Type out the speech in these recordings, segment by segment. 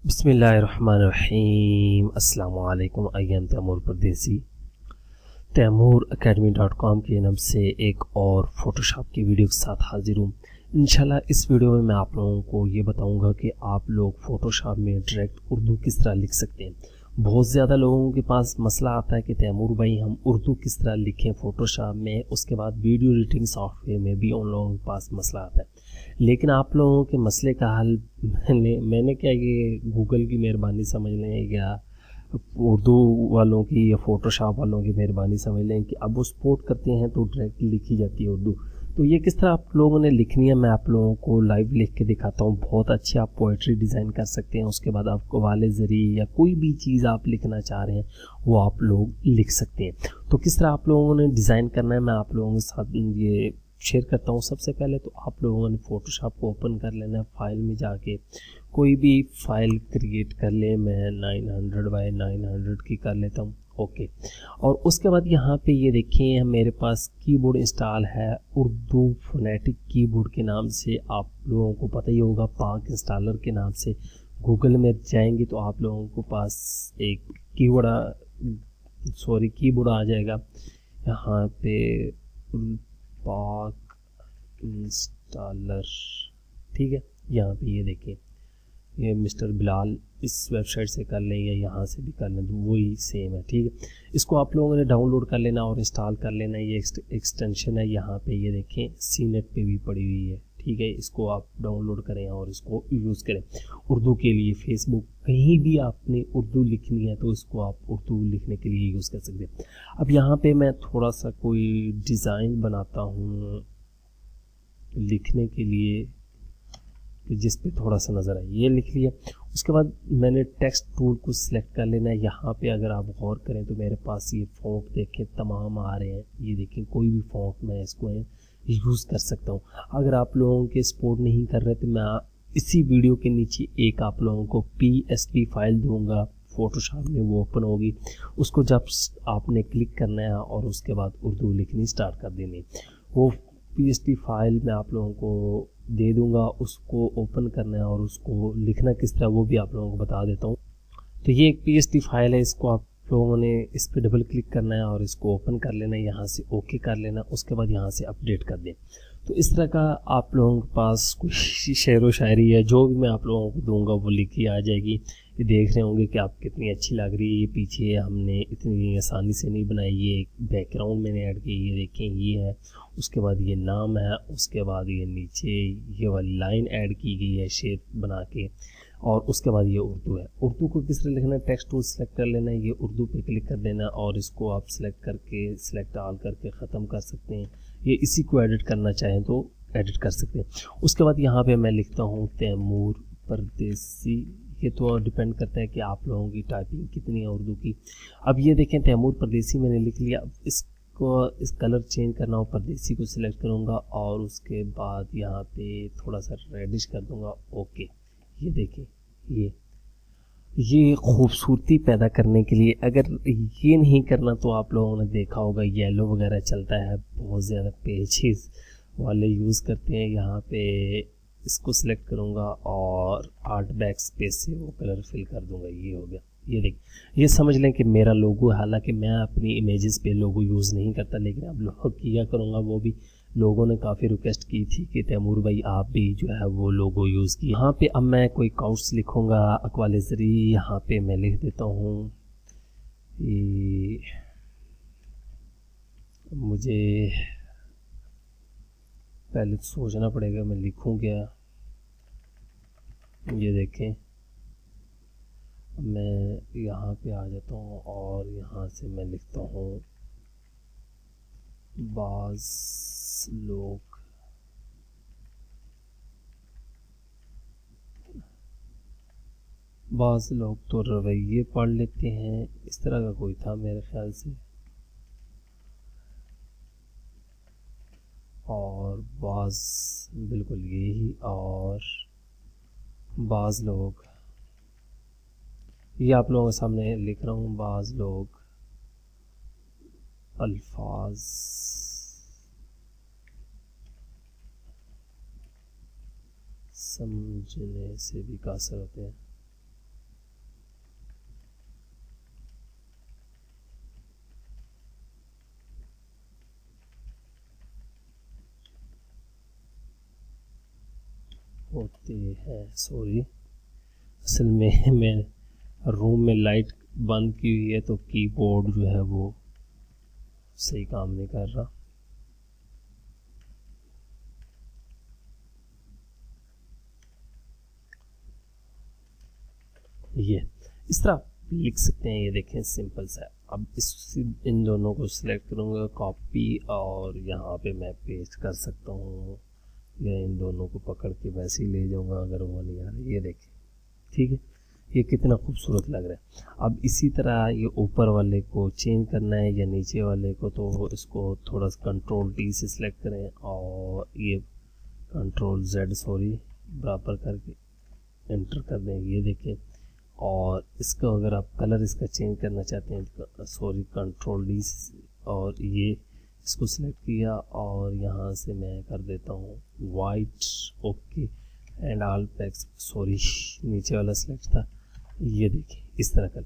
बिस्मिल्लाहिर्रहमानिर्रहीम। अस्सलामुअलैकुम। I am Taimur परदेसी। तैमूरacademy.com के नाम से एक और फ़ोटोशॉप की वीडियो के साथ हाजिर हूँ। इंशाल्लाह इस वीडियो में मैं आप लोगों को ये बताऊंगा कि आप लोग फ़ोटोशॉप में डायरेक्ट उर्दू किस तरह लिख सकते हैं। बहुत ज़्यादा लोगों के पास मसला आता है कि तैमूर भाई हम उर्दू किस तरह लिखें फ़ोटोशॉप में। उसके बाद वीडियो एडिटिंग सॉफ्टवेयर में भी उन लोगों के पास मसला आता है, लेकिन आप लोगों के मसले का हल मैंने क्या, ये गूगल की मेहरबानी समझ लें या उर्दू वालों की या फ़ोटोशॉप वालों की मेहरबानी समझ लें कि अब वो सपोर्ट करते हैं तो डायरेक्ट लिखी जाती है उर्दू। तो ये किस तरह आप लोगों ने लिखनी है मैं आप लोगों को लाइव लिख के दिखाता हूँ। बहुत अच्छी आप पोइट्री डिज़ाइन कर सकते हैं। उसके बाद आप कवाले ज़रिए या कोई भी चीज़ आप लिखना चाह रहे हैं वो आप लोग लिख सकते हैं। तो किस तरह आप लोगों ने डिज़ाइन करना है मैं आप लोगों के साथ ये शेयर करता हूँ। सबसे पहले तो आप लोगों ने फ़ोटोशॉप को ओपन कर लेना है। फाइल में जाके कोई भी फाइल क्रिएट कर ले। मैं 900 बाय 900 की कर लेता हूँ। ओके। और उसके बाद यहाँ पे ये देखिए मेरे पास कीबोर्ड इंस्टॉल है उर्दू फोनेटिक कीबोर्ड के नाम से। आप लोगों को पता ही होगा पाक इंस्टॉलर के नाम से। गूगल में जाएंगे तो आप लोगों को पास एक कीबोर्ड आ जाएगा। यहाँ पे पाक इंस्टॉलर, ठीक है। यहाँ पे ये देखें, ये मिस्टर बिलाल इस वेबसाइट से कर लें या यहाँ से भी कर लें तो वही सेम है, ठीक है। इसको आप लोगों ने डाउनलोड कर लेना और इंस्टॉल कर लेना। ये एक्सटेंशन है, यहाँ पे ये देखें सीनेट पे भी पड़ी हुई है, ठीक है। इसको आप डाउनलोड करें और इसको यूज़ करें उर्दू के लिए। फेसबुक कहीं भी आपने उर्दू लिखनी है तो इसको आप उर्दू लिखने के लिए यूज़ कर सकते हैं। अब यहाँ पे मैं थोड़ा सा कोई डिज़ाइन बनाता हूँ लिखने के लिए जिस पे थोड़ा सा नज़र आए, ये लिख लिया। उसके बाद मैंने टेक्स्ट टूल को सिलेक्ट कर लेना है। यहाँ पे अगर आप गौर करें तो मेरे पास ये फ़ॉन्ट देखें तमाम आ रहे हैं। ये देखें कोई भी फ़ॉन्ट मैं इसको यूज़ कर सकता हूँ। अगर आप लोगों के सपोर्ट नहीं कर रहे तो मैं इसी वीडियो के नीचे एक आप लोगों को PSP फाइल दूंगा फ़ोटोशॉप में, वो ओपन होगी। उसको जब आपने क्लिक करना है और उसके बाद उर्दू लिखनी स्टार्ट कर देनी। वो PSP फाइल मैं आप लोगों को दे दूंगा, उसको ओपन करना है और उसको लिखना किस तरह वो भी आप लोगों को बता देता हूँ। तो ये एक PSP फाइल है, इसको आप लोगों ने इस पर डबल क्लिक करना है और इसको ओपन कर लेना है। यहाँ से ओके कर लेना, उसके बाद यहाँ से अपडेट कर दें। तो इस तरह का आप लोगों के पास कुछ शेर व शायरी है जो भी मैं आप लोगों को दूंगा वो लिखी आ जाएगी। ये देख रहे होंगे कि आप कितनी अच्छी लग रही है। ये पीछे हमने इतनी आसानी से नहीं बनाई, ये बैकग्राउंड मैंने ऐड की। ये देखें ये है, उसके बाद ये नाम है, उसके बाद ये नीचे ये वाली लाइन ऐड की गई है शेप बना के, और उसके बाद ये उर्दू है। उर्दू को किस तरह लिखना है, टेक्स्ट टूल सेलेक्ट कर लेना है, ये उर्दू पे क्लिक कर देना और इसको आप सेलेक्ट करके सेलेक्ट ऑल करके ख़त्म कर सकते हैं। ये इसी को एडिट करना चाहें तो एडिट कर सकते हैं। उसके बाद यहाँ पे मैं लिखता हूँ तैमूर परदेसी। ये तो डिपेंड करता है कि आप लोगों की टाइपिंग कितनी है उर्दू की। अब ये देखें तैमूर परदेसी मैंने लिख लिया। अब इस कलर चेंज करना हो, परदेसी को सिलेक्ट करूँगा और उसके बाद यहाँ पे थोड़ा सा रेडिश कर दूँगा। ओके, ये देखें ये खूबसूरती पैदा करने के लिए। अगर ये नहीं करना तो आप लोगों ने देखा होगा येलो वगैरह चलता है, बहुत ज़्यादा पेजेस वाले यूज़ करते हैं। यहाँ पे इसको सिलेक्ट करूँगा और आर्ट बैक स्पेस से वो कलर फिल कर दूँगा। ये हो गया। ये देख, ये समझ लें कि मेरा लोगो, हालांकि मैं अपनी इमेजेस पे लोगो यूज़ नहीं करता लेकिन अब लोगों किया करूँगा। वो भी लोगों ने काफ़ी रिक्वेस्ट की थी कि तैमूर भाई आप भी जो है वो लोगो यूज़ किए। यहाँ पे अब मैं कोई काउट्स लिखूँगा अकवाले ज़रिए। यहाँ पे मैं लिख देता हूँ, मुझे पहले तो सोचना पड़ेगा मैं लिखूँ क्या। ये देखें मैं यहाँ पे आ जाता हूँ और यहाँ से मैं लिखता हूँ बाज़ लोग तो रवैये पढ़ लेते हैं, इस तरह का कोई था मेरे ख्याल से। और बाज़ बिल्कुल यही, और बाज़ लोग, ये आप लोगों के सामने लिख रहा हूँ। बाज़ लोग अल्फाज समझने से भी कासर होते हैं। होते हैं। सॉरी, असल में मैं रूम में लाइट बंद की हुई है तो कीबोर्ड जो है वो सही काम नहीं कर रहा। ये इस तरह लिख सकते हैं। ये देखें सिंपल सा है। अब इन दोनों को सिलेक्ट करूँगा, कॉपी, और यहाँ पे मैं पेस्ट कर सकता हूँ, या इन दोनों को पकड़ के वैसे ही ले जाऊँगा अगर वो नहीं आ रही। ये देखें, ठीक है, ये कितना खूबसूरत लग रहा है। अब इसी तरह ये ऊपर वाले को चेंज करना है या नीचे वाले को, तो इसको थोड़ा सा कंट्रोल टी से सिलेक्ट करें और ये कंट्रोल जेड बराबर करके एंटर कर दें। ये देखें, और इसका अगर आप कलर इसका चेंज करना चाहते हैं तो कंट्रोल डी, और ये इसको सिलेक्ट किया और यहाँ से मैं कर देता हूँ white. Okay, and all PACS, नीचे वाला सिलेक्ट था। ये देखिए इस तरह कर,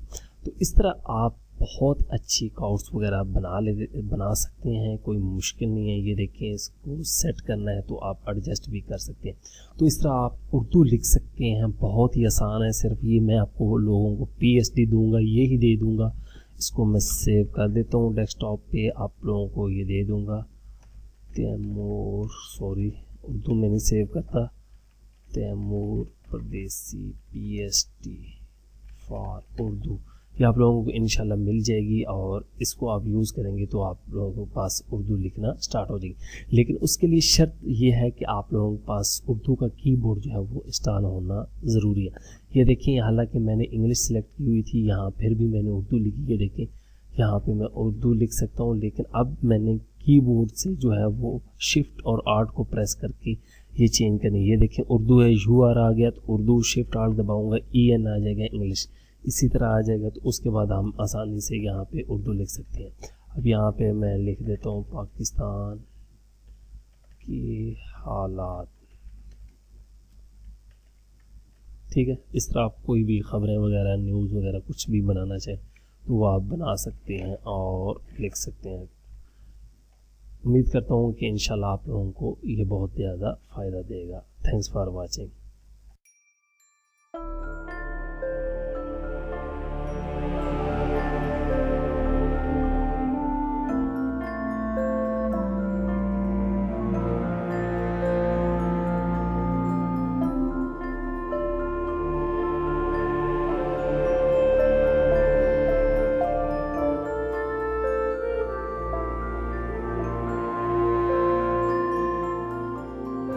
तो इस तरह आप बहुत अच्छी काउट्स वगैरह बना सकते हैं, कोई मुश्किल नहीं है। ये देखिए, इसको सेट करना है तो आप एडजस्ट भी कर सकते हैं। तो इस तरह आप उर्दू लिख सकते हैं, बहुत ही आसान है। सिर्फ ये मैं आपको लोगों को PSD दूंगा, ये ही दे दूंगा। इसको मैं सेव कर देता हूँ डेस्कटॉप पे, आप लोगों को ये दे दूंगा। तैमूर, उर्दू में नहीं सेव करता, तैमूर परदेसी PSD फॉर उर्दू, ये आप लोगों को इंशाल्लाह मिल जाएगी। और इसको आप यूज़ करेंगे तो आप लोगों के पास उर्दू लिखना स्टार्ट हो जाएगी। लेकिन उसके लिए शर्त ये है कि आप लोगों के पास उर्दू का कीबोर्ड जो है वो इंस्टॉल होना ज़रूरी है। ये देखिए, हालांकि मैंने इंग्लिश सेलेक्ट की हुई थी यहाँ, फिर भी मैंने उर्दू लिखी। ये देखें, यहाँ पे मैं उर्दू लिख सकता हूँ, लेकिन अब मैंने कीबोर्ड से जो है वो शिफ्ट और आर्ट को प्रेस करके ये चेंज करनी। ये देखें, उर्दू है, UR आ गया तो उर्दू, शिफ्ट आर्ट दबाऊँगा, EN आ जाएगा इंग्लिश, इसी तरह आ जाएगा। तो उसके बाद हम आसानी से यहाँ पे उर्दू लिख सकते हैं। अब यहाँ पे मैं लिख देता हूँ पाकिस्तान के हालात, ठीक है। इस तरह आप कोई भी खबरें वगैरह, न्यूज़ वगैरह कुछ भी बनाना चाहें तो वो आप बना सकते हैं और लिख सकते हैं। उम्मीद करता हूँ कि इंशाल्लाह आप लोगों को ये बहुत ज़्यादा फ़ायदा देगा। Thanks for watching.